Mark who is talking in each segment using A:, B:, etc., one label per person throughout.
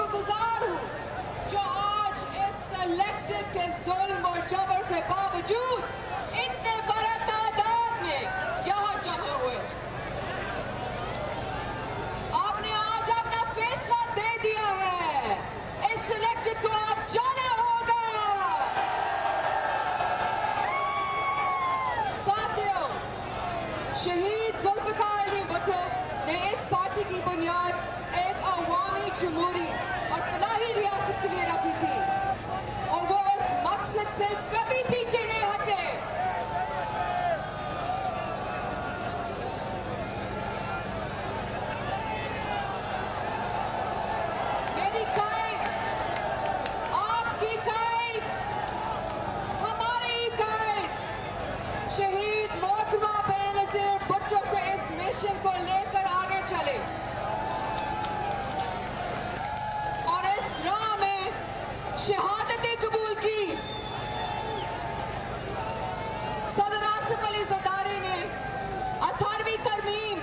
A: शुक्रगुजार हूँ जो आज इस इलेक्टेड के जुल्म और जबर के बावजूद इतने बड़े तादाद में यहाँ जमा हुए। आपने आज अपना फैसला दे दिया है, इस इलेक्टेड को आप जाना होगा। साथियों, शहीद जुल्फ़िकार अली भुट्टो ने इस पार्टी की बुनियाद एक अवामी जमहूरी और फलाही रियासत के लिए रखी थी और वो इस मकसद से कभी पीछे नहीं हटे। मेरी कायद, आपकी कायद, हमारी कायद, शहीद मोहतरमा बेनज़ीर भुट्टो के इस मिशन को लेकर आगे चले और इस राह में शहादतें कबूल की। सदर आसिफ अली ज़रदारी ने 18वीं तरमीम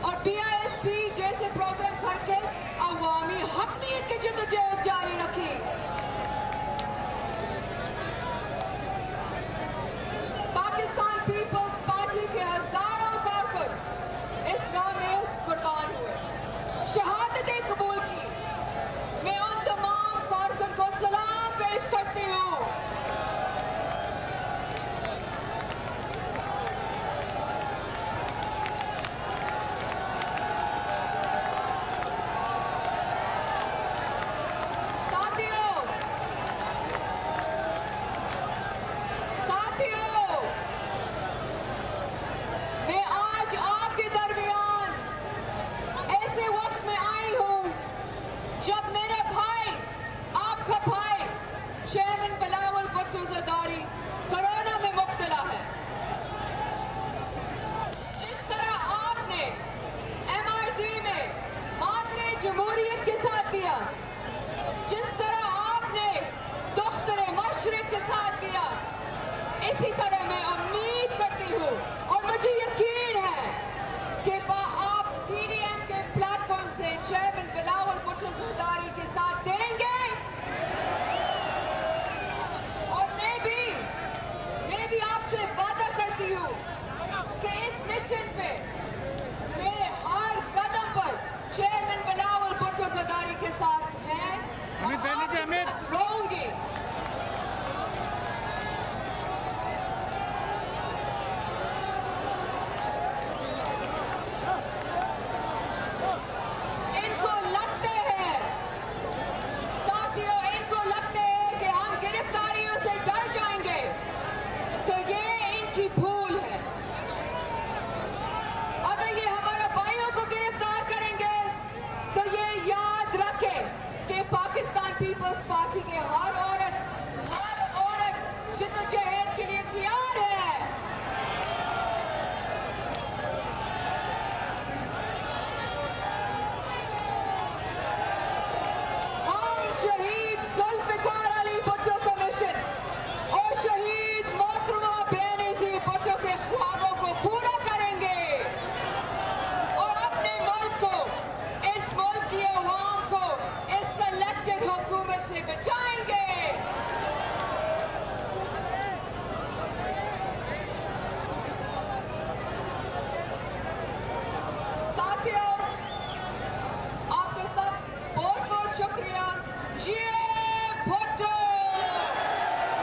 A: और DISP जैसे प्रोग्राम करके अवामी हकनीयत की जद्दोजहद जारी रखी। पाकिस्तान पीपल्स पार्टी के हजारों कारकुन इस राह में कुर्बान हुए, शहादतें कबूल की। मैं उन तमाम कारकुन को सलाम पेश करती हूँ। साथियों, मैं आज आपके दरमियान ऐसे वक्त में आई हूँ जब मेरे भाई, आपका भाई